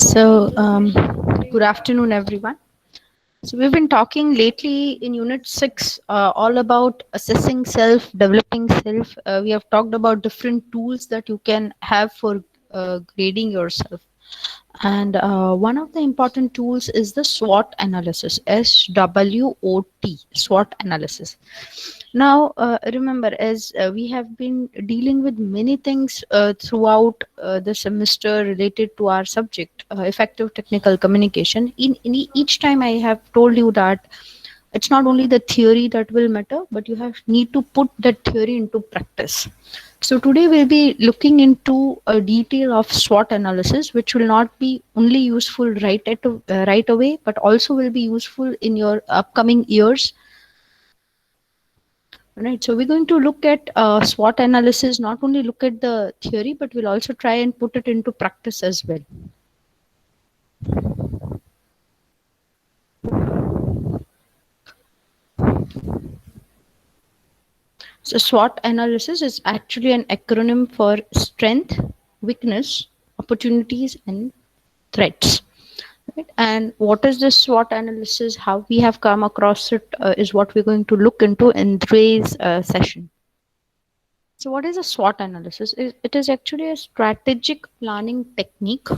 So, good afternoon, everyone. So, we've been talking lately in Unit 6 all about assessing self, developing self. We have talked about different tools that you can have for grading yourself. And one of the important tools is the SWOT analysis, SWOT, SWOT analysis. Now, remember, as we have been dealing with many things throughout the semester related to our subject, effective technical communication, each time I have told you that it's not only the theory that will matter, but you have need to put that theory into practice. So today we'll be looking into a detail of SWOT analysis, which will not be only useful right away, but also will be useful in your upcoming years. Right. So we're going to look at SWOT analysis, not only look at the theory, but we'll also try and put it into practice as well. So SWOT analysis is actually an acronym for strength, weakness, opportunities, and threats. Right? And what is this SWOT analysis? How we have come across it is what we're going to look into in today's session. So, what is a SWOT analysis? It is actually a strategic planning technique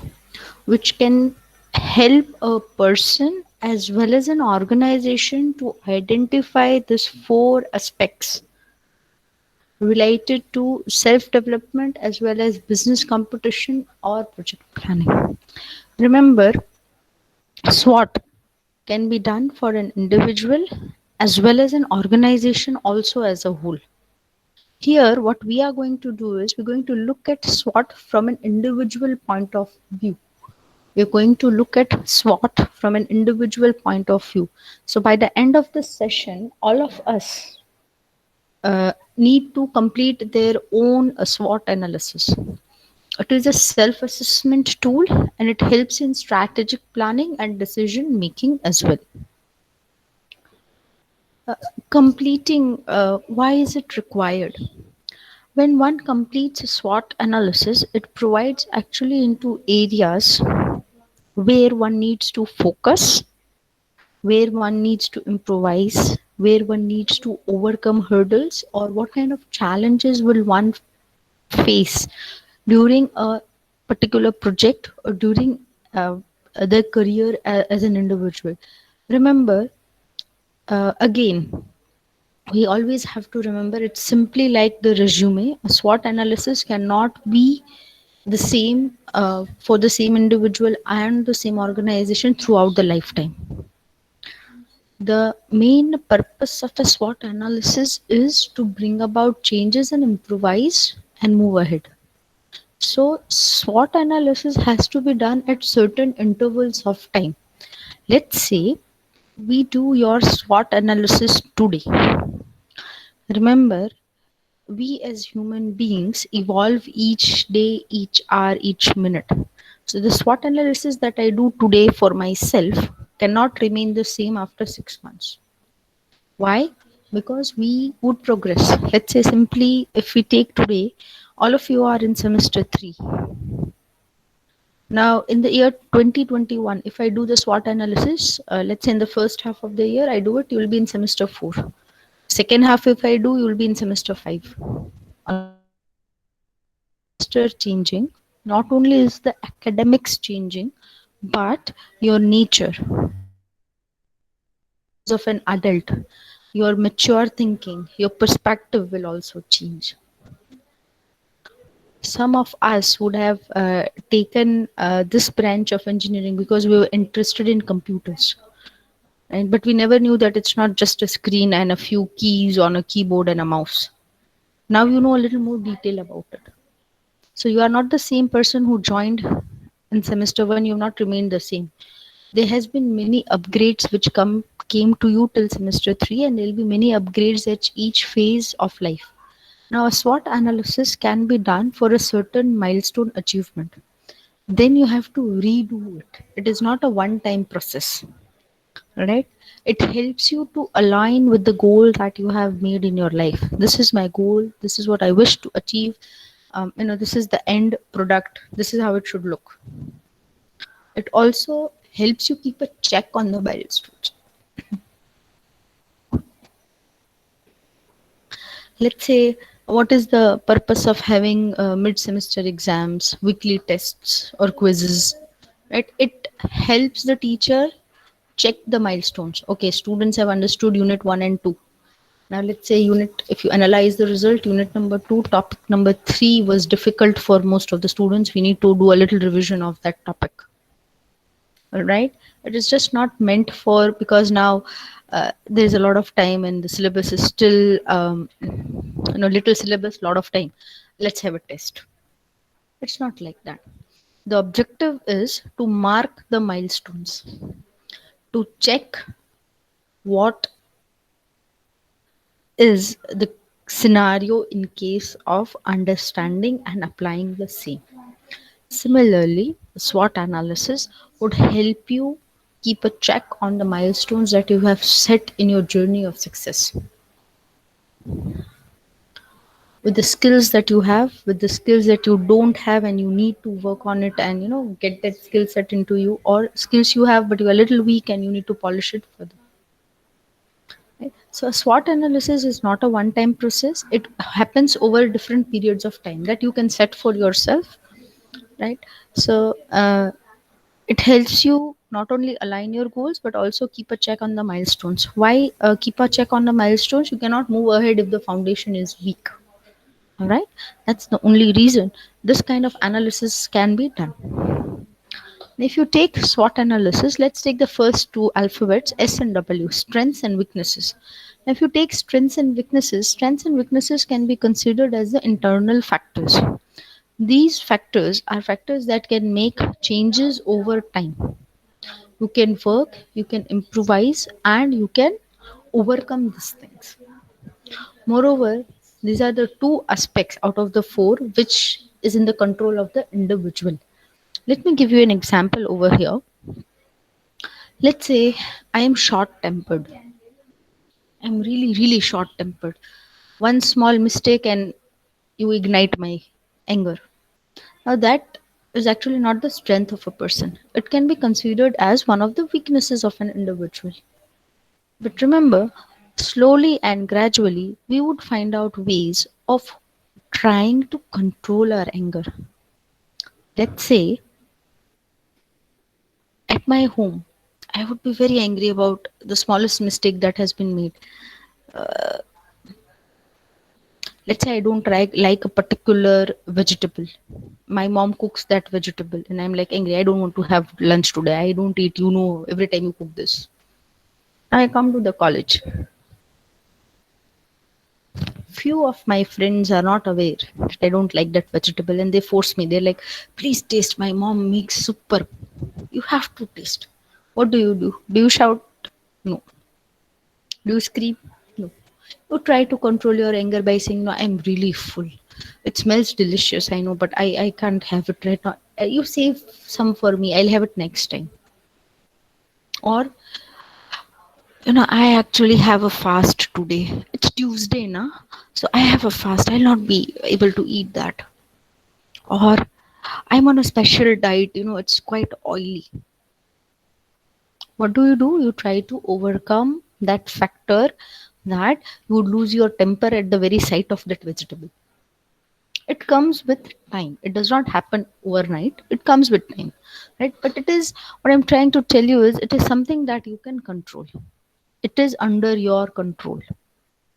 which can help a person as well as an organization to identify these four aspects related to self development as well as business competition or project planning. Remember, SWOT can be done for an individual as well as an organization also as a whole. Here, what we are going to do is we're going to look at SWOT from an individual point of view. We're going to look at SWOT from an individual point of view. So, by the end of this session, all of us need to complete their own SWOT analysis. It is a self assessment tool and it helps in strategic planning and decision making as well. Completing, why is it required? When one completes a SWOT analysis, it provides actually into areas where one needs to focus, where one needs to improvise, where one needs to overcome hurdles, or what kind of challenges will one face during a particular project or during uh, their career as an individual. Remember, again, we always have to remember it's simply like the resume. A SWOT analysis cannot be the same for the same individual and the same organization throughout the lifetime. The main purpose of a SWOT analysis is to bring about changes and improvise and move ahead. So, SWOT analysis has to be done at certain intervals of time. Let's say we do your SWOT analysis today. Remember, we as human beings evolve each day, each hour, each minute. So, the SWOT analysis that I do today for myself cannot remain the same after 6 months. Why? Because we would progress. Let's say simply if we take today, all of you are in semester 3. Now, in the year 2021, if I do the SWOT analysis, let's say in the first half of the year, I do it, you will be in semester 4. Second half, if I do, you will be in semester 5. Semester changing, not only is the academics changing, but your nature, because of an adult, your mature thinking, your perspective will also change. Some of us would have taken this branch of engineering because we were interested in computers, and but we never knew that it's not just a screen and a few keys on a keyboard and a mouse. Now you know a little more detail about it. So you are not the same person who joined in semester 1. You have not remained the same. There has been many upgrades which come came to you till semester 3, and there will be many upgrades at each phase of life. Now, a SWOT analysis can be done for a certain milestone achievement. Then you have to redo it. It is not a one time process, right? It helps you to align with the goal that you have made in your life. This is my goal. This is what I wish to achieve. This is the end product. This is how it should look. It also helps you keep a check on the milestones. Let's say, what is the purpose of having mid-semester exams, weekly tests, or quizzes? Right? It helps the teacher check the milestones. Okay, students have understood unit 1 and 2. Now let's say unit, if you analyze the result, unit number 2, topic number 3 was difficult for most of the students. We need to do a little revision of that topic. All right. It is just not meant for, because now there's a lot of time and the syllabus is still, little syllabus, lot of time. Let's have a test. It's not like that. The objective is to mark the milestones, to check what is the scenario in case of understanding and applying the same. Similarly, SWOT analysis would help you keep a check on the milestones that you have set in your journey of success. With the skills that you have, with the skills that you don't have, and you need to work on it and get that skill set into you, or skills you have but you are a little weak and you need to polish it further. Right? So a SWOT analysis is not a one-time process. It happens over different periods of time that you can set for yourself, right? So it helps you not only align your goals but also keep a check on the milestones. Why keep a check on the milestones? You cannot move ahead if the foundation is weak. All right, that's the only reason this kind of analysis can be done. If you take SWOT analysis, let's take the first two alphabets, S and W, strengths and weaknesses. If you take strengths and weaknesses can be considered as the internal factors. These factors are factors that can make changes over time. You can work, you can improvise, and you can overcome these things. Moreover, these are the two aspects out of the four which is in the control of the individual. Let me give you an example over here. Let's say I am short tempered. I'm really, really short tempered. One small mistake and you ignite my anger. Now, that is actually not the strength of a person. It can be considered as one of the weaknesses of an individual. But remember, slowly and gradually, we would find out ways of trying to control our anger. Let's say at my home, I would be very angry about the smallest mistake that has been made. Let's say I don't like a particular vegetable. My mom cooks that vegetable, and I'm like angry. I don't want to have lunch today. I don't eat, every time you cook this. I come to the college. Few of my friends are not aware that I don't like that vegetable and they force me. They're like, please taste. My mom makes super. You have to taste. What do you do? Do you shout? No. Do you scream? No. You try to control your anger by saying, no, I'm really full. It smells delicious, I know, but I can't have it right now. You save some for me. I'll have it next time. Or I actually have a fast today. It's Tuesday, na? So I have a fast. I'll not be able to eat that. Or I'm on a special diet, it's quite oily. What do? You try to overcome that factor that you would lose your temper at the very sight of that vegetable. It comes with time. It does not happen overnight. It comes with time, right? But it is, what I'm trying to tell you is, it is something that you can control. It is under your control,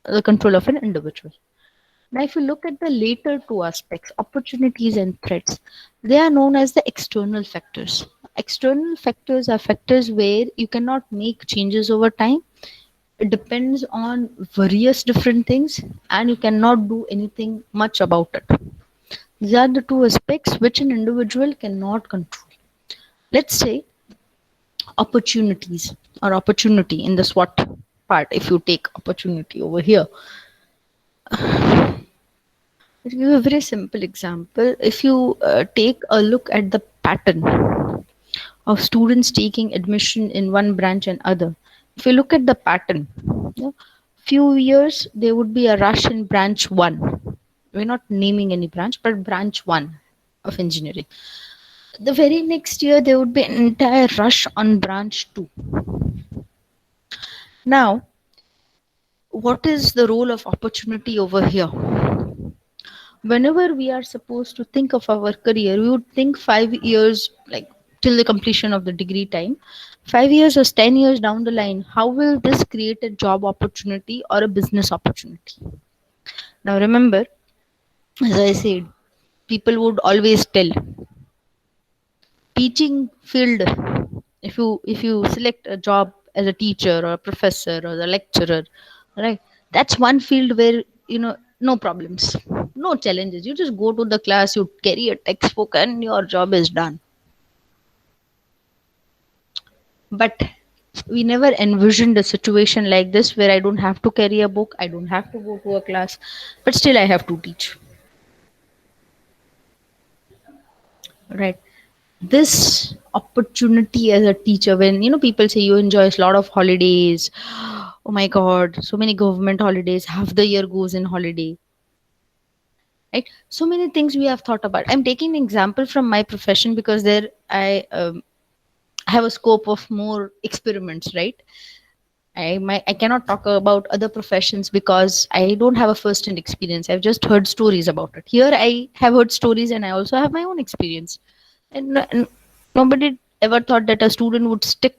the control of an individual. Now, if you look at the later two aspects, opportunities and threats, they are known as the external factors. External factors are factors where you cannot make changes over time. It depends on various different things and you cannot do anything much about it. These are the two aspects which an individual cannot control. Let's say opportunities, or opportunity in the SWOT part. If you take opportunity over here, I'll give you a very simple example. If you take a look at the pattern of students taking admission in one branch and other, if you look at the pattern, few years there would be a rush in branch one. We're not naming any branch, but branch one of engineering. The very next year, there would be an entire rush on branch two. Now, what is the role of opportunity over here? Whenever we are supposed to think of our career, we would think 5 years, like till the completion of the degree time, 5 years or 10 years down the line, how will this create a job opportunity or a business opportunity? Now, remember, as I said, people would always tell teaching field, if you select a job as a teacher or a professor or a lecturer, right, that's one field where, no problems, no challenges. You just go to the class, you carry a textbook, and your job is done. But we never envisioned a situation like this, where I don't have to carry a book, I don't have to go to a class, but still I have to teach, right? This opportunity as a teacher, when people say you enjoy a lot of holidays, oh my god, so many government holidays, half the year goes in holiday, right? So many things we have thought about. I'm taking an example from my profession because there I have a scope of more experiments, right? I cannot talk about other professions because I don't have a first hand experience. I've just heard stories about it. Here I have heard stories and I also have my own experience. And nobody ever thought that a student would stick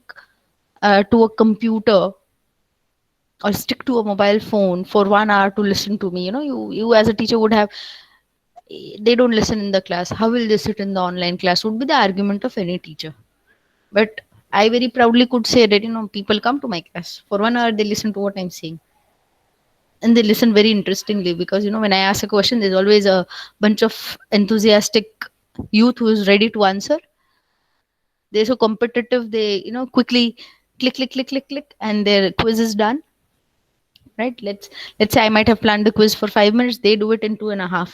to a computer or stick to a mobile phone for 1 hour to listen to me. You as a teacher would have, they don't listen in the class. How will they sit in the online class? Would be the argument of any teacher. But I very proudly could say that people come to my class for 1 hour. They listen to what I'm saying, and they listen very interestingly, because when I ask a question, there's always a bunch of enthusiastic youth who is ready to answer. They're so competitive, they quickly click click click click click, and their quiz is done, right? Let's say I might have planned the quiz for 5 minutes, they do it in 2.5,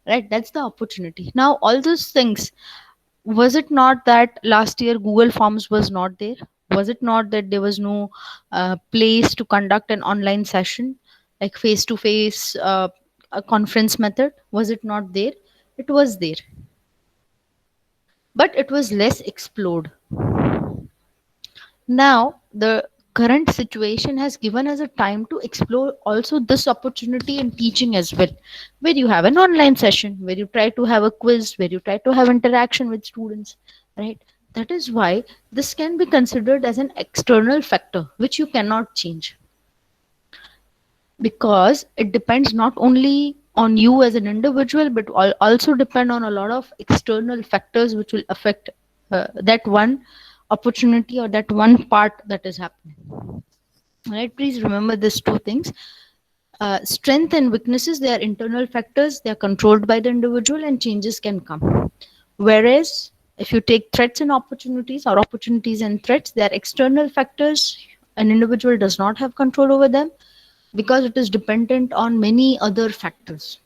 right? That's the opportunity. Now, all those things, was it not that last year Google Forms was not there? Was it not that there was no place to conduct an online session, like face to face, a conference method? Was it not there? It was there, but it was less explored. Now, the current situation has given us a time to explore also this opportunity in teaching as well, where you have an online session, where you try to have a quiz, where you try to have interaction with students, right? That is why this can be considered as an external factor which you cannot change, because it depends not only on you as an individual, but also depend on a lot of external factors which will affect that one opportunity or that one part that is happening. Right, please remember these two things. Strength and weaknesses, they are internal factors, they are controlled by the individual, and changes can come. Whereas if you take threats and opportunities, or opportunities and threats, they are external factors. An individual does not have control over them, because it is dependent on many other factors,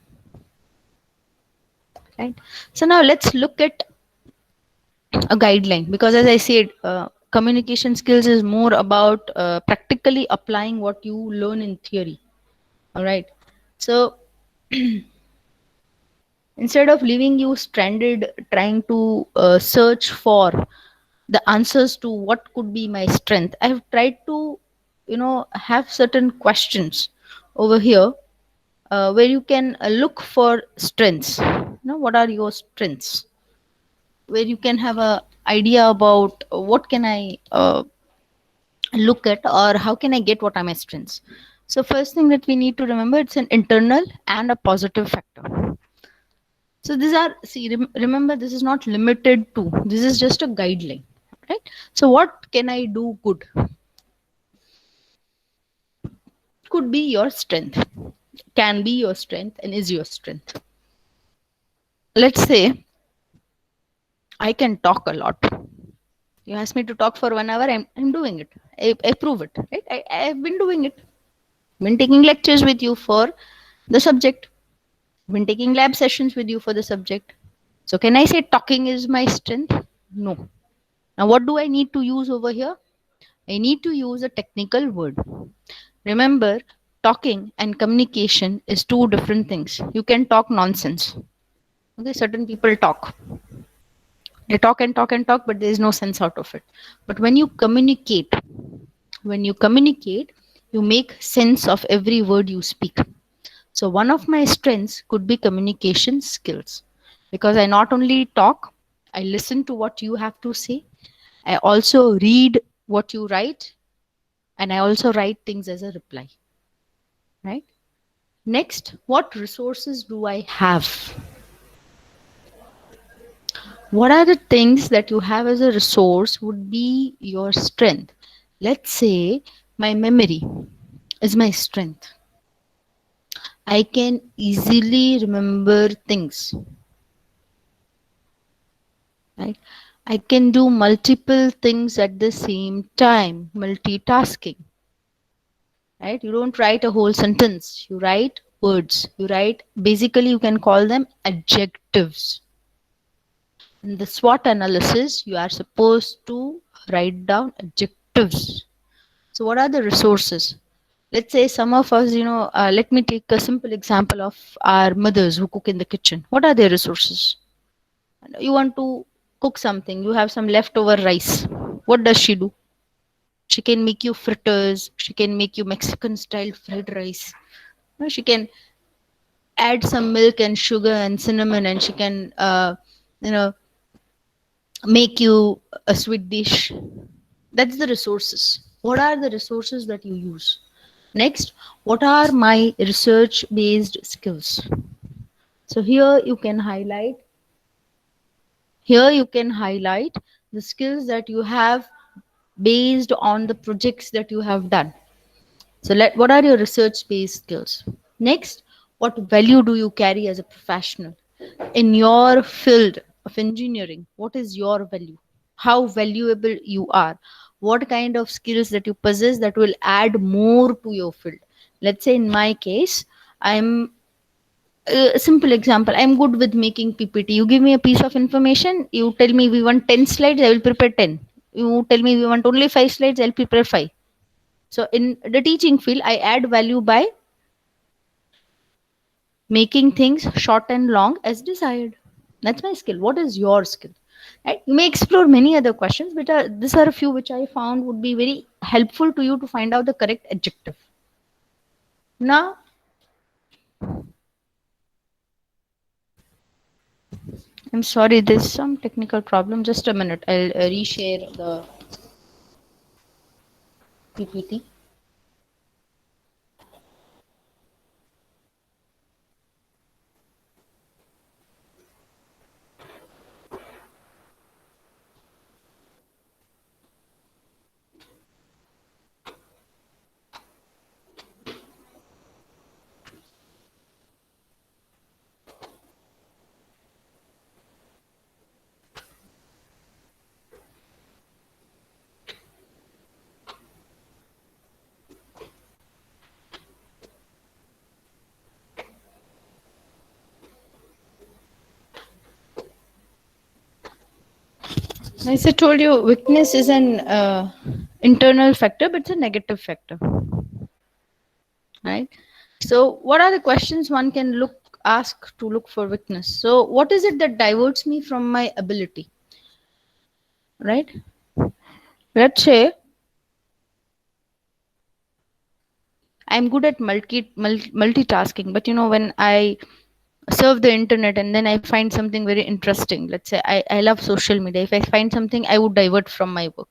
right? So now let's look at a guideline, because as I said, communication skills is more about practically applying what you learn in theory. All right. So instead of leaving you stranded trying to search for the answers to what could be my strength, I have tried to have certain questions over here, where you can look for strengths. What are your strengths, where you can have a idea about what can I look at, or how can I get what are my strengths. So first thing that we need to remember, it's an internal and a positive factor. So these are, see, remember, this is not limited to, this is just a guideline, right? So what can I do good could be your strength, can be your strength, and is your strength. Let's say I can talk a lot. You ask me to talk for 1 hour, I'm doing it. I prove it, right? I've been doing it. Been taking lectures with you for the subject. Been taking lab sessions with you for the subject. So can I say talking is my strength? No. Now what do I need to use over here? I need to use a technical word. Remember, talking and communication is two different things. You can talk nonsense. Okay, certain people talk. You talk and talk and talk, but there is no sense out of it. But when you communicate, you make sense of every word you speak. So one of my strengths could be communication skills, because I not only talk, I listen to what you have to say. I also read what you write, and I also write things as a reply, right? Next, what resources do I have? What are the things that you have as a resource would be your strength? Let's say my memory is my strength. I can easily remember things, right? I can do multiple things at the same time, multitasking, right? You don't write a whole sentence, you write words. You write, basically, you can call them adjectives. In the SWOT analysis, you are supposed to write down adjectives. So, what are the resources? Let's say some of us, let me take a simple example of our mothers who cook in the kitchen. What are their resources? You want to cook something, you have some leftover rice. What does she do? She can make you fritters, she can make you Mexican style fried rice. She can add some milk and sugar and cinnamon, and she can, you know, make you a sweet dish. That's the resources. What are the resources that you use? Next, what are my research based skills? So here you can highlight the skills that you have based on the projects that you have done. So what are your research based skills? Next, what value do you carry as a professional in your field of engineering? What is your value? How valuable you are? What kind of skills that you possess that will add more to your field? Let's say in my case, I'm a simple example. I'm good with making PPT. You give me a piece of information, you tell me we want 10 slides, I will prepare 10. You tell me we want only 5 slides, I'll prepare 5. So in the teaching field, I add value by making things short and long as desired. That's my skill. What is your skill? Right? You may explore many other questions, but these are a few which I found would be very helpful to you to find out the correct adjective. Now, I'm sorry, there's some technical problem. Just a minute. I'll reshare the PPT. As I told you, weakness is an internal factor, but it's a negative factor, right? So, what are the questions one can ask to look for weakness? So, what is it that diverts me from my ability, right? Let's say I'm good at multitasking, but when I surf the internet and then I find something very interesting, let's say I love social media. If I find something, I would divert from my work.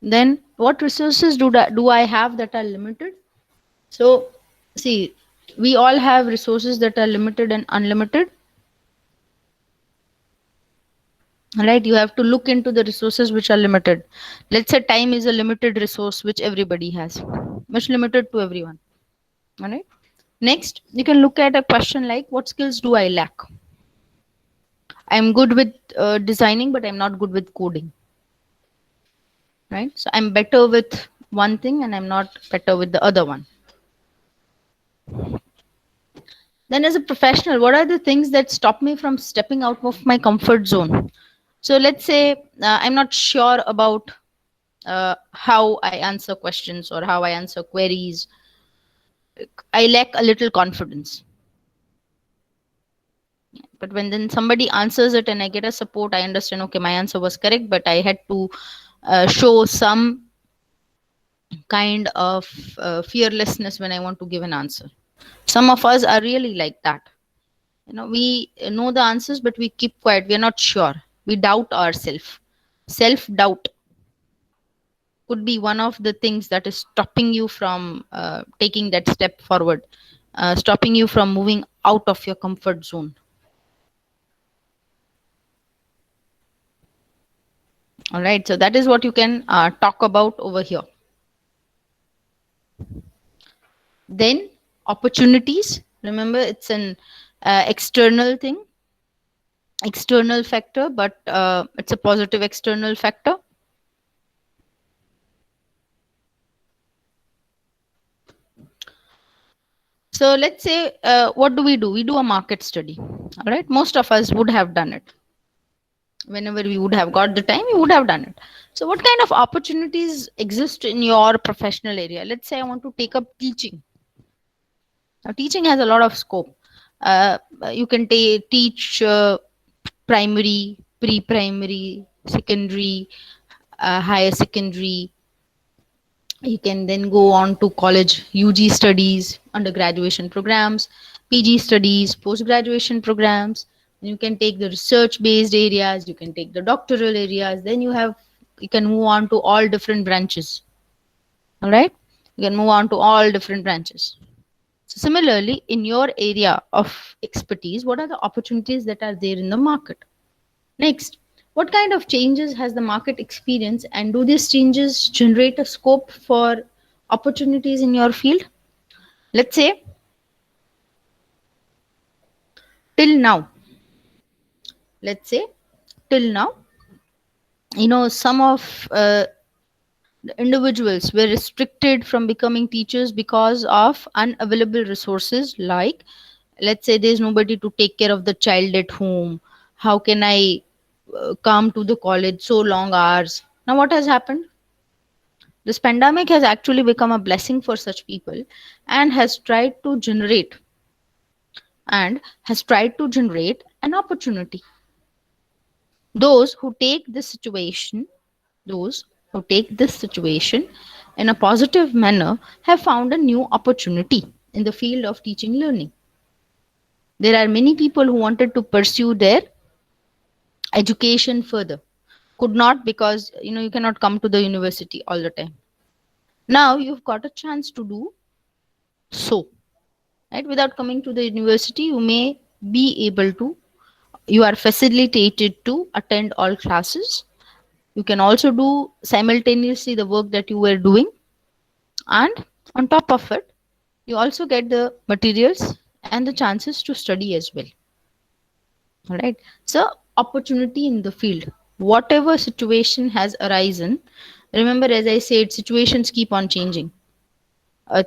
Then what resources do I have that are limited? So, see, we all have resources that are limited and unlimited, right? You have to look into the resources which are limited. Let's say time is a limited resource which everybody has, much limited to everyone. All right. Next, you can look at a question like, what skills do I lack? I'm good with designing, but I'm not good with coding, right? So I'm better with one thing and I'm not better with the other one. Then, as a professional, what are the things that stop me from stepping out of my comfort zone? So let's say I'm not sure about how I answer questions or how I answer queries. I lack a little confidence. But when then somebody answers it and I get a support, I understand, okay, my answer was correct, but I had to show some kind of fearlessness when I want to give an answer. Some of us are really like that. We know the answers, but we keep quiet. We are not sure. We doubt ourselves. Self doubt could be one of the things that is stopping you from taking that step forward, stopping you from moving out of your comfort zone. All right. So that is what you can talk about over here. Then opportunities. Remember, it's an external thing, external factor, but it's a positive external factor. So let's say, what do? We do a market study. All right. Most of us would have done it. Whenever we would have got the time, we would have done it. So what kind of opportunities exist in your professional area? Let's say I want to take up teaching. Now, teaching has a lot of scope. You can teach primary, pre-primary, secondary, higher secondary. You can then go on to college, UG studies, undergraduation programs, PG studies, post-graduation programs. You can take the research-based areas. You can take the doctoral areas. Then you can move on to all different branches. All right, you can move on to all different branches. So similarly, in your area of expertise, what are the opportunities that are there in the market? Next, what kind of changes has the market experienced, and do these changes generate a scope for opportunities in your field? Let's say till now, let's say till now, some of the individuals were restricted from becoming teachers because of unavailable resources, like, let's say, there's nobody to take care of the child at home. How can I come to the college so long hours? Now what has happened? This pandemic has actually become a blessing for such people, and has tried to generate an opportunity. Those who take this situation, those who take this situation in a positive manner have found a new opportunity in the field of teaching learning. There are many people who wanted to pursue their education further, could not, because you cannot come to the university all the time. Now you've got a chance to do so, right? Without coming to the university, you may be able to, you are facilitated to attend all classes. You can also do simultaneously the work that you were doing, and on top of it, you also get the materials and the chances to study as well. All right. So opportunity in the field, whatever situation has arisen. Remember, as I said, situations keep on changing.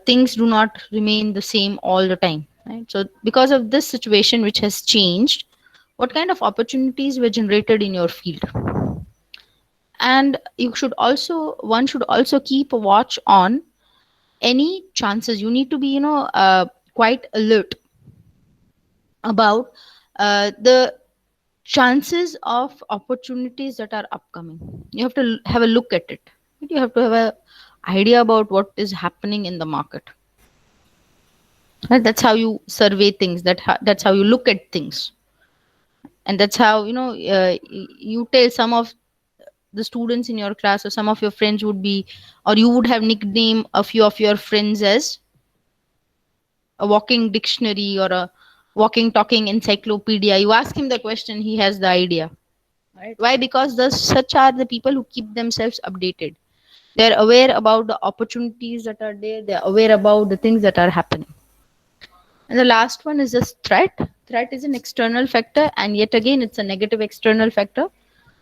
Things do not remain the same all the time, right? So because of this situation which has changed, what kind of opportunities were generated in your field? And one should also keep a watch on any chances. You need to be quite alert about the chances of opportunities that are upcoming. You have to have a look at it. You have to have a idea about what is happening in the market. Right? That's how you survey things. That's how you look at things, and that's how you tell some of the students in your class, or some of your friends would be, or you would have nicknamed a few of your friends as a walking dictionary or a walking talking encyclopedia. You ask him the question, he has the idea. Right? Why? Because such are the people who keep themselves updated. They're aware about the opportunities that are there. They're aware about the things that are happening. And the last one is this threat. Threat is an external factor, and yet again, it's a negative external factor.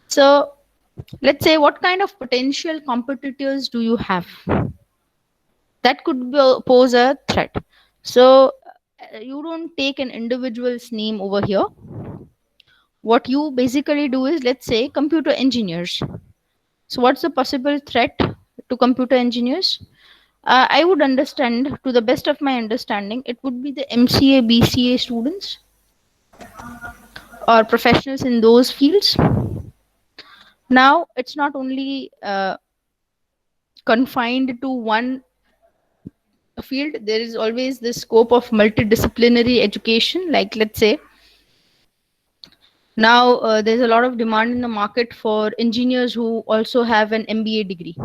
So, let's say, what kind of potential competitors do you have? That could pose a threat. So, you don't take an individual's name over here. What you basically do is, let's say, computer engineers. So, what's the possible threat to computer engineers? I would understand, to the best of my understanding, it would be the MCA, BCA students. or professionals in those fields. Now, it's not only confined to one field. There is always the scope of multidisciplinary education. Like, let's say, now there's a lot of demand in the market for engineers who also have an MBA degree.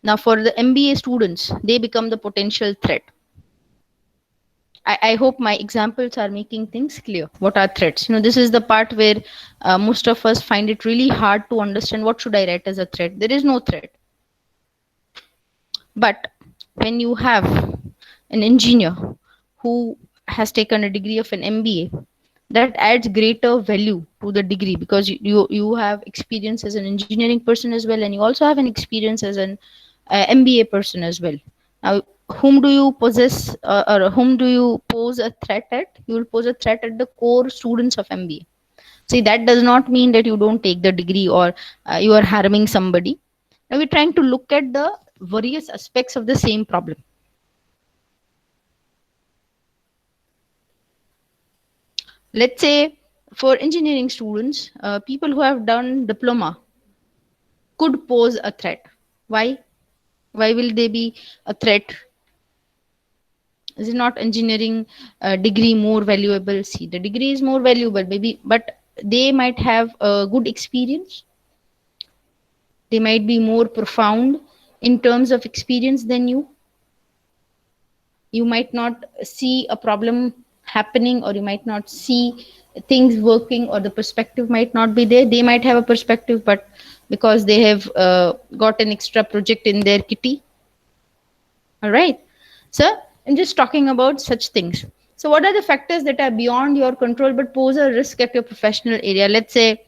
Now, for the MBA students, they become the potential threat. I hope my examples are making things clear. What are threats? This is the part where most of us find it really hard to understand what should I write as a threat. There is no threat. But when you have an engineer who has taken a degree of an MBA, that adds greater value to the degree, because you have experience as an engineering person as well, and you also have an experience as an MBA person as well. Now, whom do you possess, or whom do you pose a threat at? You will pose a threat at the core students of MBA. See, that does not mean that you don't take the degree, or you are harming somebody. Now we're trying to look at the various aspects of the same problem. Let's say for engineering students, people who have done diploma could pose a threat. Why? Why will they be a threat? Is it not engineering degree more valuable? See, the degree is more valuable, maybe, but they might have a good experience. They might be more profound in terms of experience than you. You might not see a problem happening, or you might not see things working, or the perspective might not be there. They might have a perspective, but because they have got an extra project in their kitty. All right, so I'm just talking about such things. So what are the factors that are beyond your control but pose a risk at your professional area? Let's say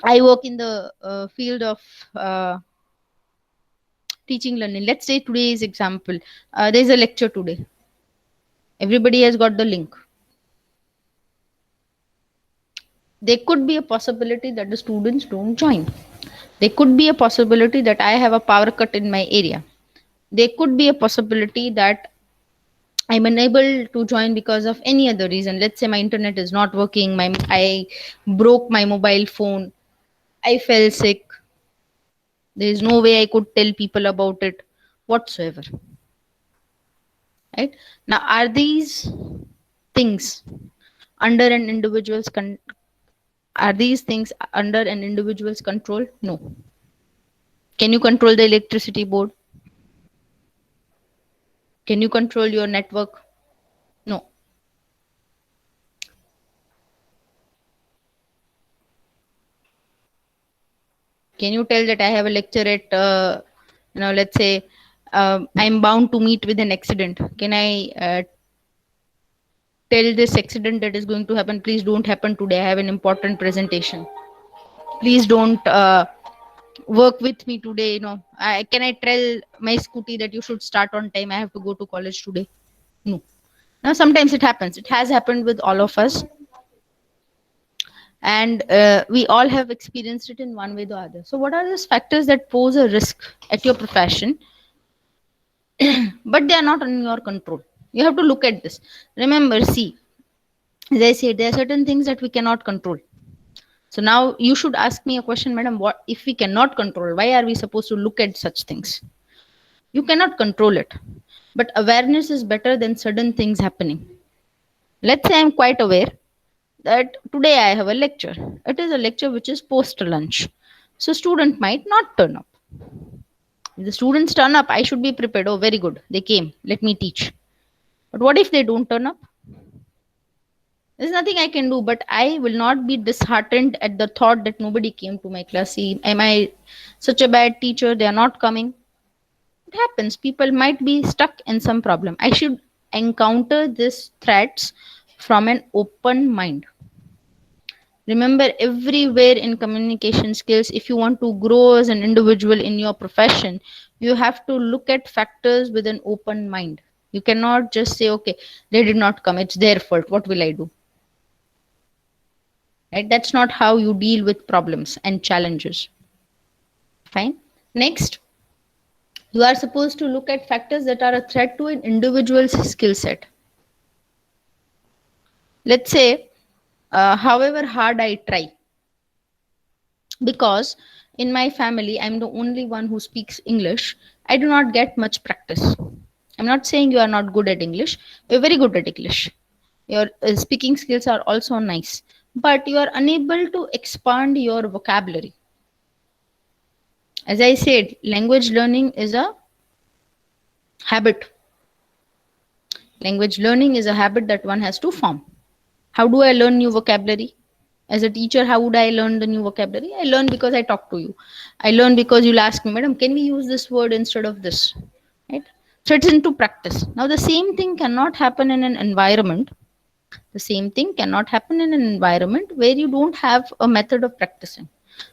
I work in the field of uh, teaching learning. Let's say today's example, there's a lecture today. Everybody has got the link. There could be a possibility that the students don't join. There could be a possibility that I have a power cut in my area. There could be a possibility that I'm unable to join because of any other reason. Let's say my internet is not working, I broke my mobile phone, I fell sick. There is no way I could tell people about it whatsoever. Right? Now, are these things under an individual's are these things under an individual's control? No. Can you control the electricity board? Can you control your network? No. Can you tell that I have a lecture at, let's say, I'm bound to meet with an accident? Can I tell this accident that is going to happen, please don't happen today? I have an important presentation. Please don't work with me today. Can I tell my scooty that you should start on time? I have to go to college today. No. Now, sometimes it happens. It has happened with all of us, and we all have experienced it in one way or the other. So what are those factors that pose a risk at your profession, but they are not in your control? You have to look at this. Remember, see, as I said, there are certain things that we cannot control. So now you should ask me a question, madam. What if we cannot control? Why are we supposed to look at such things? You cannot control it, but awareness is better than sudden things happening. Let's say I'm quite aware that today I have a lecture. It is a lecture which is post lunch. So student might not turn up. If the students turn up, I should be prepared. Oh, very good. They came. Let me teach. But what if they don't turn up? There's nothing I can do, but I will not be disheartened at the thought that nobody came to my class. See, am I such a bad teacher? They are not coming. It happens. People might be stuck in some problem. I should encounter these threats from an open mind. Remember, everywhere in communication skills, if you want to grow as an individual in your profession, you have to look at factors with an open mind. You cannot just say, okay, they did not come, it's their fault, what will I do? Right? That's not how you deal with problems and challenges. Fine. Next, you are supposed to look at factors that are a threat to an individual's skill set. Let's say however hard I try, because in my family I'm the only one who speaks English. I do not get much practice. I'm not saying you are not good at English. You're very good at English. Your speaking skills are also nice, but you are unable to expand your vocabulary. As I said, language learning is a habit. Language learning is a habit that one has to form. How do I learn new vocabulary? As a teacher, how would I learn the new vocabulary? I learn because I talk to you. I learn because you'll ask me, Madam, can we use this word instead of this? Right? So it's into practice. Now, the same thing cannot happen in an environment. The same thing cannot happen in an environment where you don't have a method of practicing.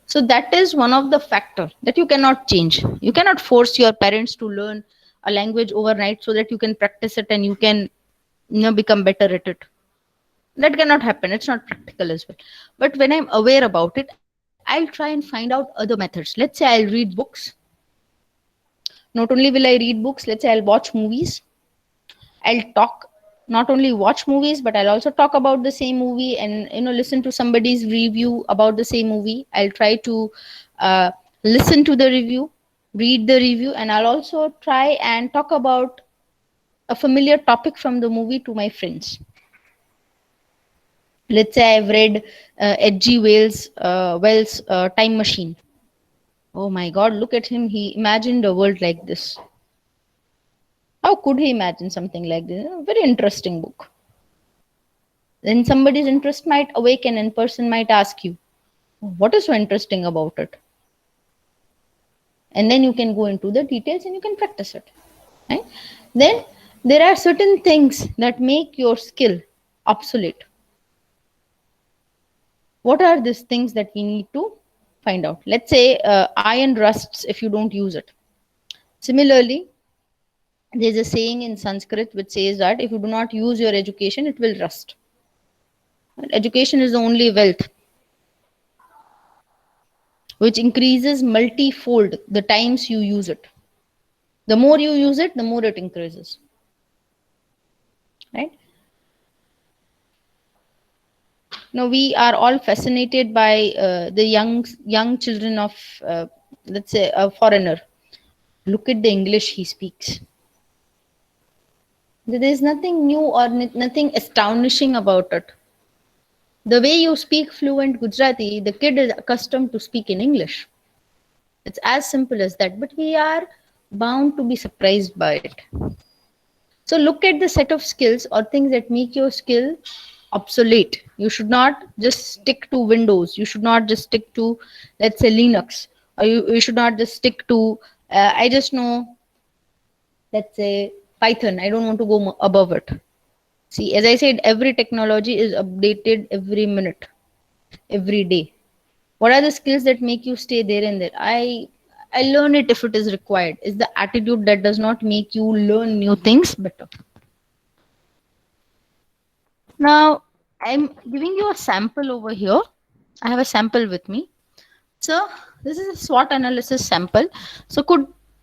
So that is one of the factor that you cannot change. You cannot force your parents to learn a language overnight so that you can practice it and you can, become better at it. That cannot happen. It's not practical as well. But when I'm aware about it, I'll try and find out other methods. Let's say I'll read books. Not only will I read books, let's say I'll watch movies. I'll talk, not only watch movies, but I'll also talk about the same movie and listen to somebody's review about the same movie. I'll try to uh, listen to the review, read the review, and I'll also try and talk about a familiar topic from the movie to my friends. Let's say I've read H.G. Wells' Time Machine. Oh my God, look at him. He imagined a world like this. How could he imagine something like this? Very interesting book. Then somebody's interest might awaken and person might ask you, what is so interesting about it? And then you can go into the details and you can practice it. Right? Then there are certain things that make your skill obsolete. What are these things that we need to find out? Let's say iron rusts if you don't use it. Similarly, there's a saying in Sanskrit which says that if you do not use your education, it will rust. Education is the only wealth which increases multifold the times you use it. The more you use it, the more it increases. Right? Now we are all fascinated by the young children of, let's say, a foreigner. Look at the English he speaks. There is nothing new or nothing astonishing about it. The way you speak fluent Gujarati, the kid is accustomed to speak in English. It's as simple as that, but we are bound to be surprised by it. So look at the set of skills or things that make your skill obsolete. You should not just stick to Windows. You should not just stick to, let's say, Linux. Or you should not just stick to, I just know, let's say, Python. I don't want to go above it. See, as I said, every technology is updated every minute, every day. What are the skills that make you stay there and there? I learn it if it is required. It's the attitude that does not make you learn new things better. Now, I'm giving you a sample over here. I have a sample with me. So this is a SWOT analysis sample. So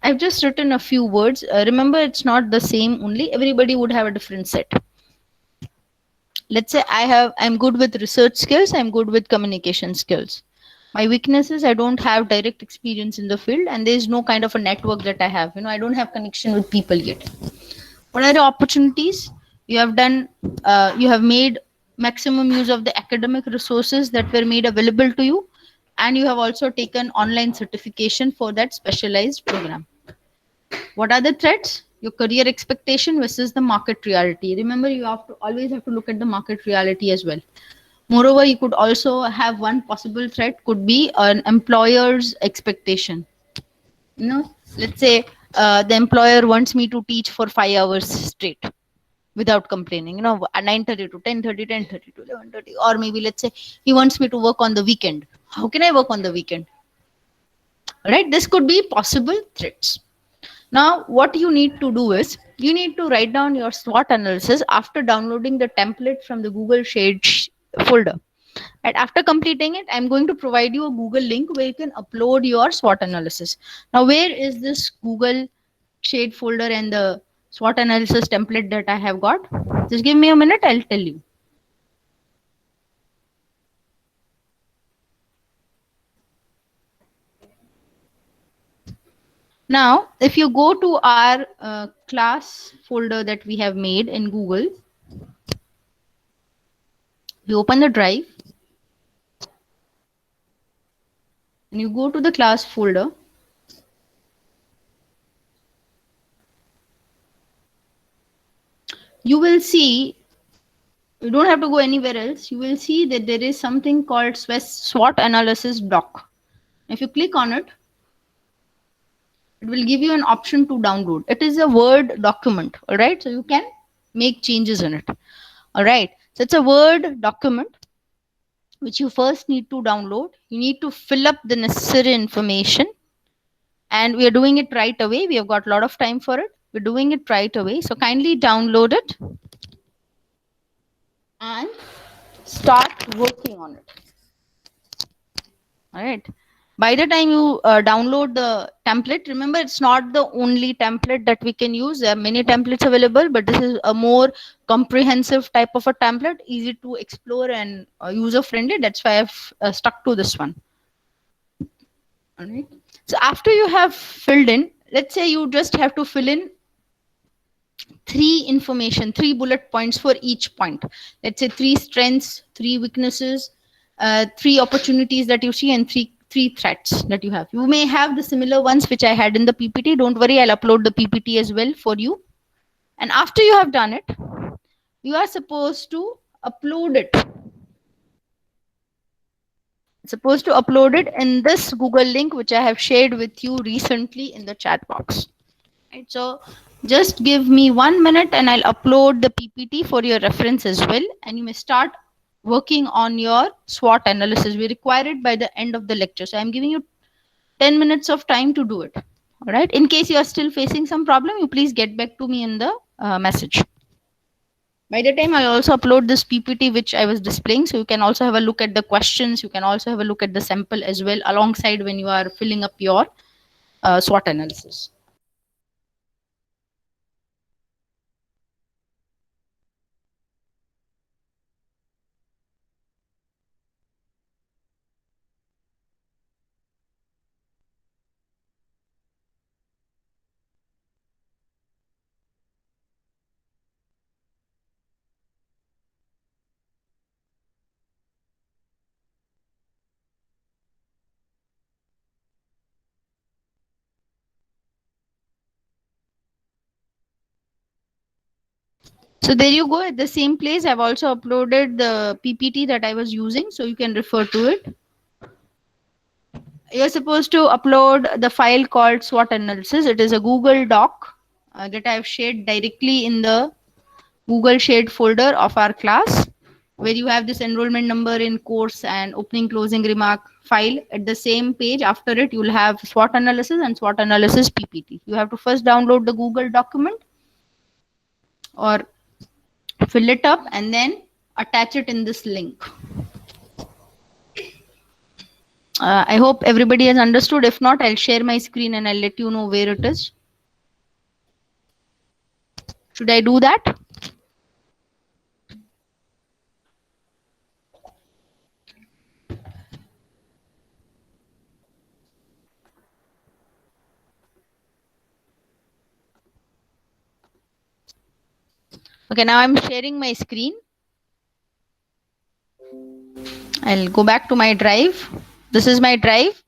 I've just written a few words. Remember, it's not the same only. Everybody would have a different set. Let's say I'm good with research skills. I'm good with communication skills. My weakness is I don't have direct experience in the field and there's no kind of a network that I have. I don't have connection with people yet. What are the opportunities? You have done, you have made maximum use of the academic resources that were made available to you, and you have also taken online certification for that specialized program. What are the threats? Your career expectation versus the market reality. Remember, you always have to look at the market reality as well. Moreover, you could also have one possible threat could be an employer's expectation. Let's say the employer wants me to teach for 5 hours straight without complaining, 9:30 to 10:30, 10:30 to 11:30, or maybe let's say he wants me to work on the weekend. How can I work on the weekend? Right? This could be possible threats. Now, what you need to do is you need to write down your SWOT analysis after downloading the template from the Google Sheets folder. And after completing it, I'm going to provide you a Google link where you can upload your SWOT analysis. Now, where is this Google Shade folder and the SWOT analysis template that I have got? Just give me a minute, I'll tell you. Now, if you go to our class folder that we have made in Google, you open the drive and you go to the class folder, you will see, you don't have to go anywhere else. You will see that there is something called SWOT Analysis doc. If you click on it, it will give you an option to download. It is a Word document, all right? So you can make changes in it, all right? So it's a Word document which you first need to download. You need to fill up the necessary information, and we are doing it right away. We have got a lot of time for it. We're doing it right away. So kindly download it and start working on it. All right. By the time you download the template, remember it's not the only template that we can use. There are many templates available, but this is a more comprehensive type of a template, easy to explore and user friendly. That's why I've stuck to this one. All right. So after you have filled in, let's say you just have to fill in three bullet points for each point. Let's say three strengths, three weaknesses, three opportunities that you see, and three threats that you have. You may have the similar ones which I had in the PPT. Don't worry, I'll upload the PPT as well for you. And after you have done it, you are supposed to upload it. Supposed to upload it in this Google link which I have shared with you recently in the chat box. Right, so just give me 1 minute and I'll upload the PPT for your reference as well. And you may start working on your SWOT analysis. We require it by the end of the lecture. So I'm giving you 10 minutes of time to do it. All right. In case you are still facing some problem, you please get back to me in the message. By the time I also upload this PPT which I was displaying, so you can also have a look at the questions. You can also have a look at the sample as well alongside when you are filling up your SWOT analysis. So there you go. At the same place, I've also uploaded the PPT that I was using, so you can refer to it. You're supposed to upload the file called SWOT Analysis. It is a Google Doc that I've shared directly in the Google Shared folder of our class, where you have this enrollment number in course and opening closing remark file. At the same page, after it, you'll have SWOT Analysis and SWOT Analysis PPT. You have to first download the Google document or fill it up and then attach it in this link. I hope everybody has understood. If not, I'll share my screen and I'll let you know where it is. Should I do that? Okay, now I'm sharing my screen. I'll go back to my drive. This is my drive.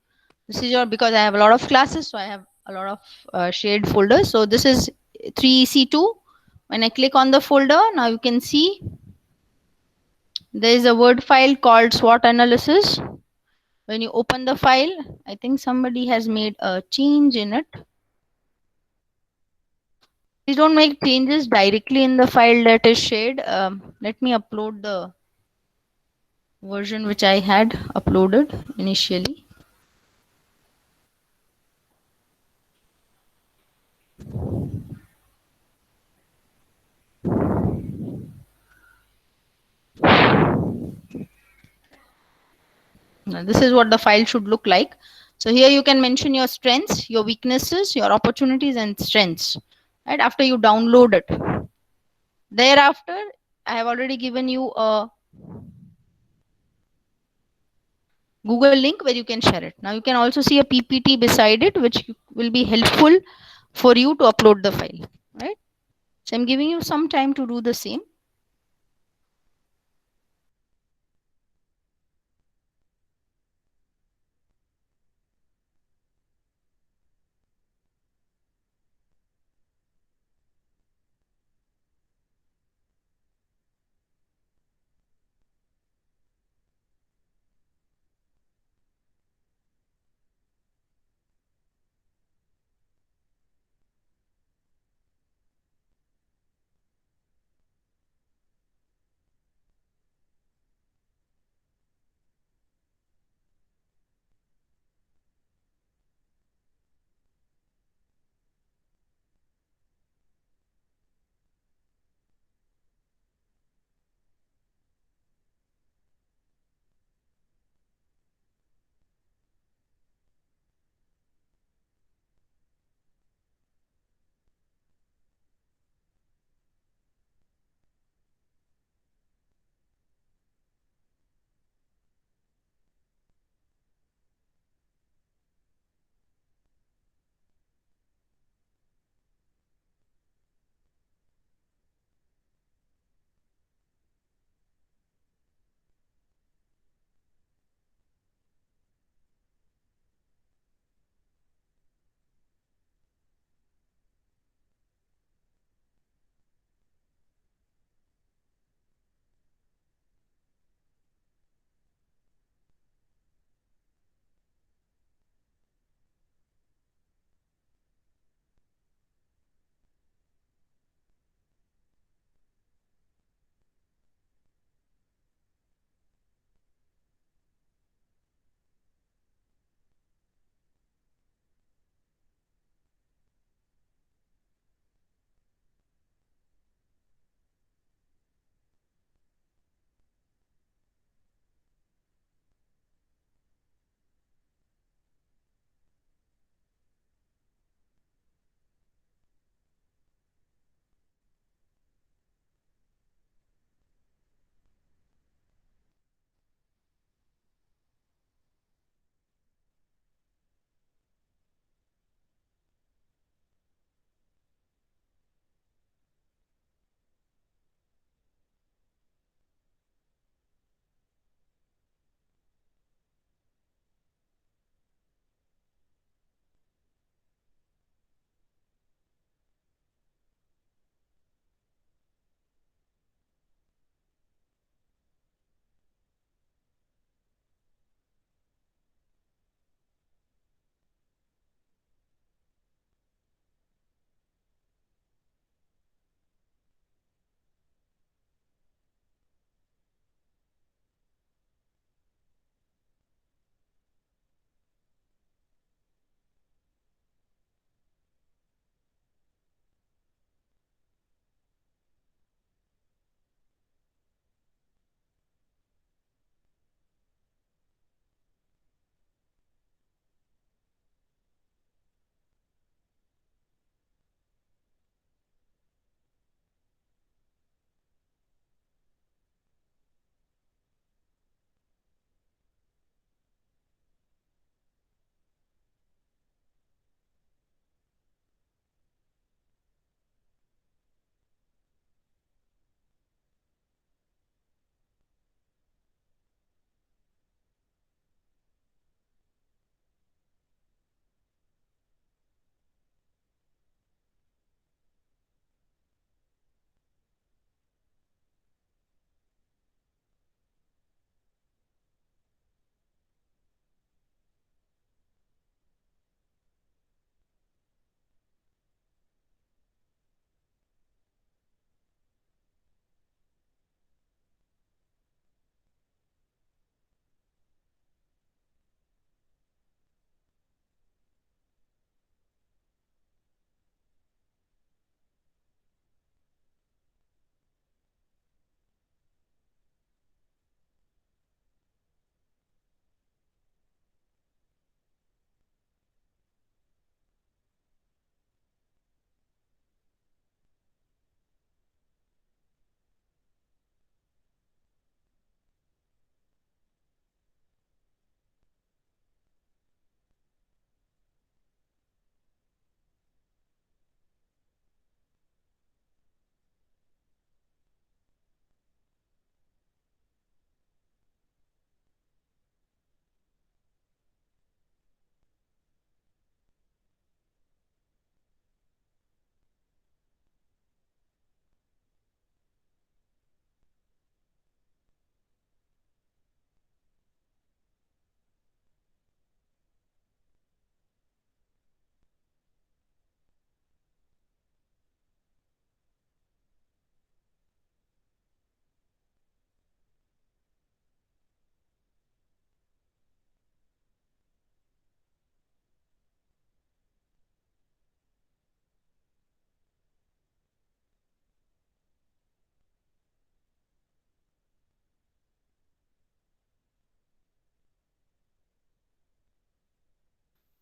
This is your, because I have a lot of classes, so I have a lot of shared folders. So this is 3EC2. When I click on the folder, now you can see there is a Word file called SWOT Analysis. When you open the file, I think somebody has made a change in it. Please don't make changes directly in the file that is shared. Let me upload the version which I had uploaded initially. Now, this is what the file should look like. So here you can mention your strengths, your weaknesses, your opportunities and strengths. Right after you download it. Thereafter, I have already given you a Google link where you can share it. Now you can also see a PPT beside it, which will be helpful for you to upload the file, right? So I'm giving you some time to do the same.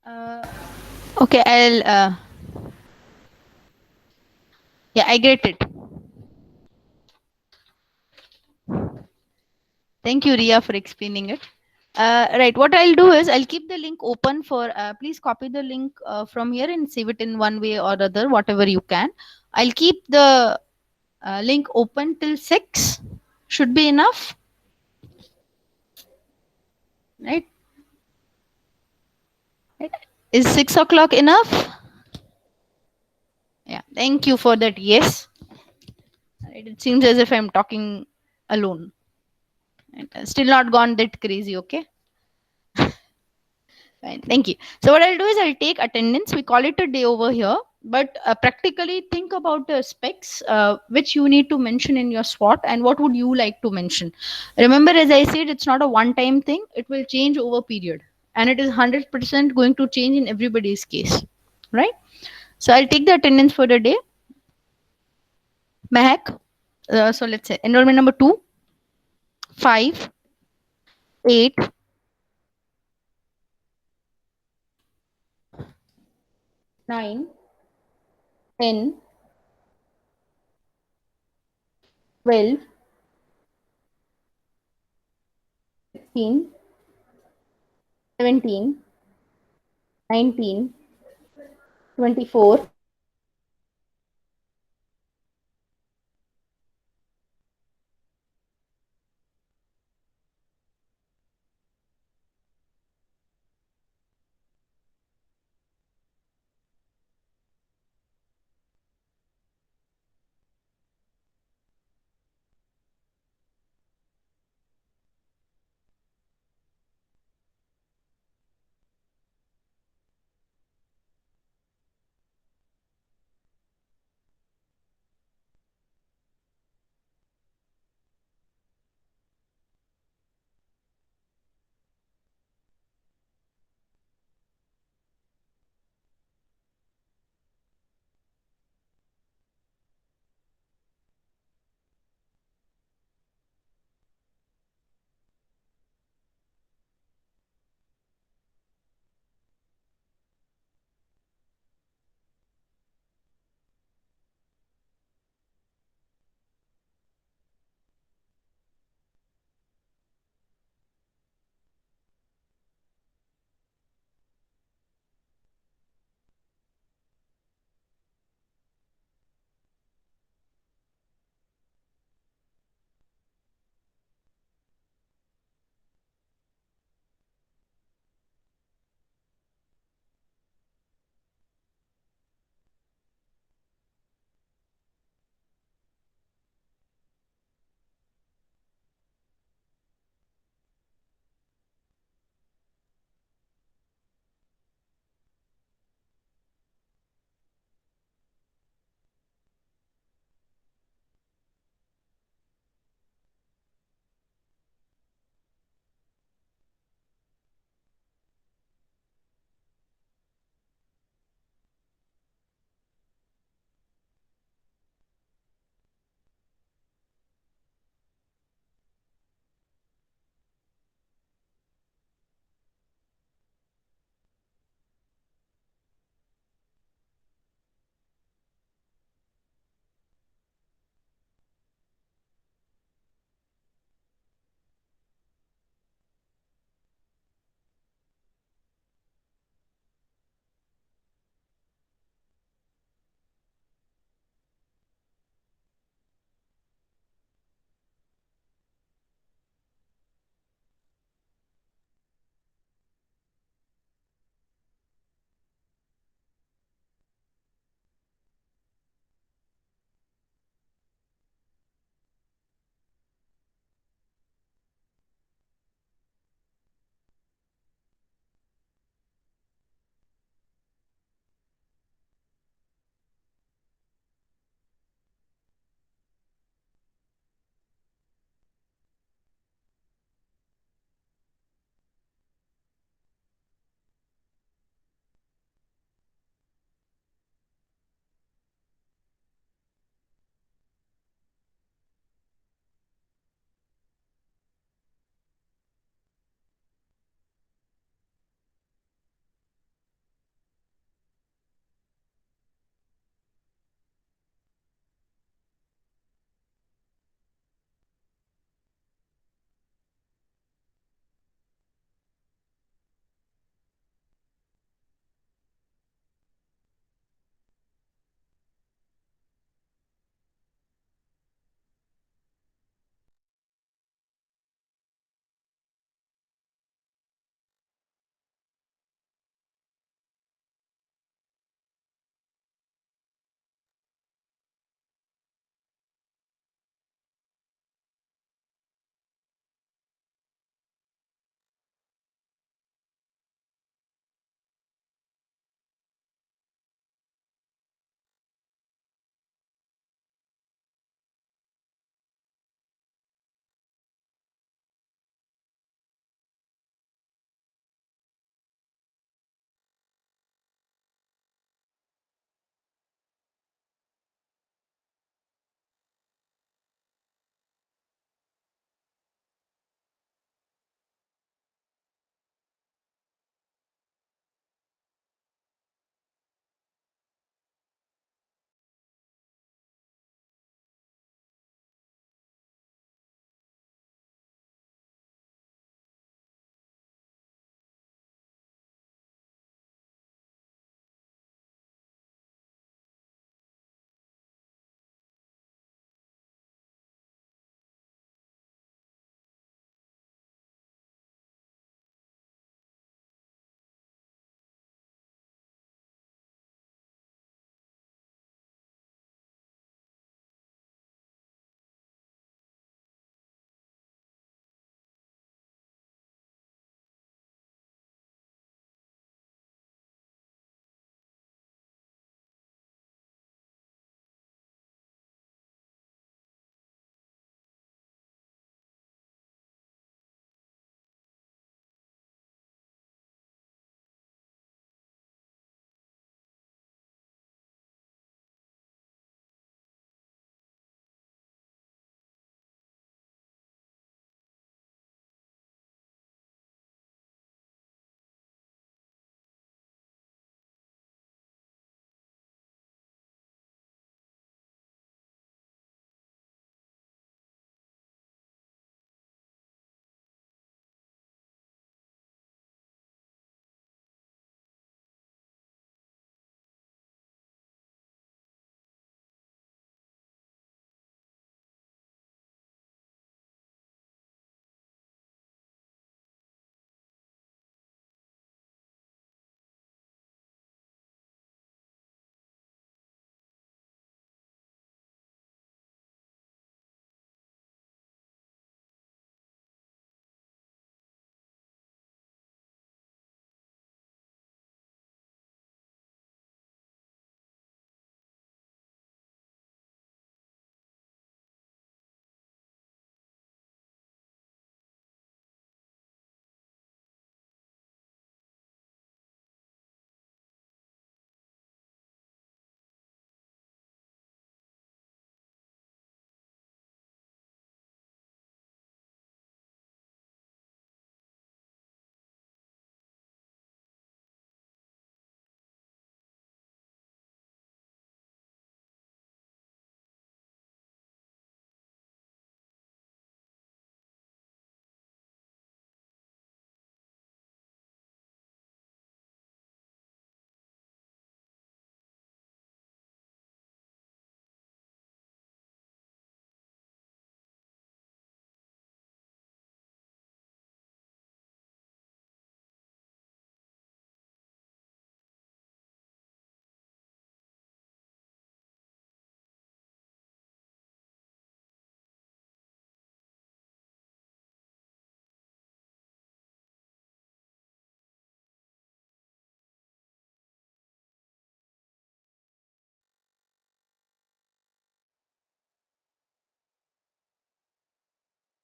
Uh, okay, I'll. Yeah, I get it. Thank you, Ria, for explaining it. Right, what I'll do is I'll keep the link open for. Please copy the link from here and save it in one way or other, whatever you can. I'll keep the link open till 6. Should be enough, right? Right. Is 6 o'clock enough? Yeah, thank you for that. Yes. Right, it seems as if I'm talking alone. Right. Still not gone that crazy, okay? Fine, thank you. So what I'll do is I'll take attendance. We call it a day over here, but practically think about the specs which you need to mention in your SWOT and what would you like to mention. Remember, as I said, it's not a one-time thing. It will change over period, and it is 100% going to change in everybody's case, right? So I'll take the attendance for the day. Mehak. So let's say enrollment number 2, 5, 8, 9, 10, 12, 16, 17, 19, 24,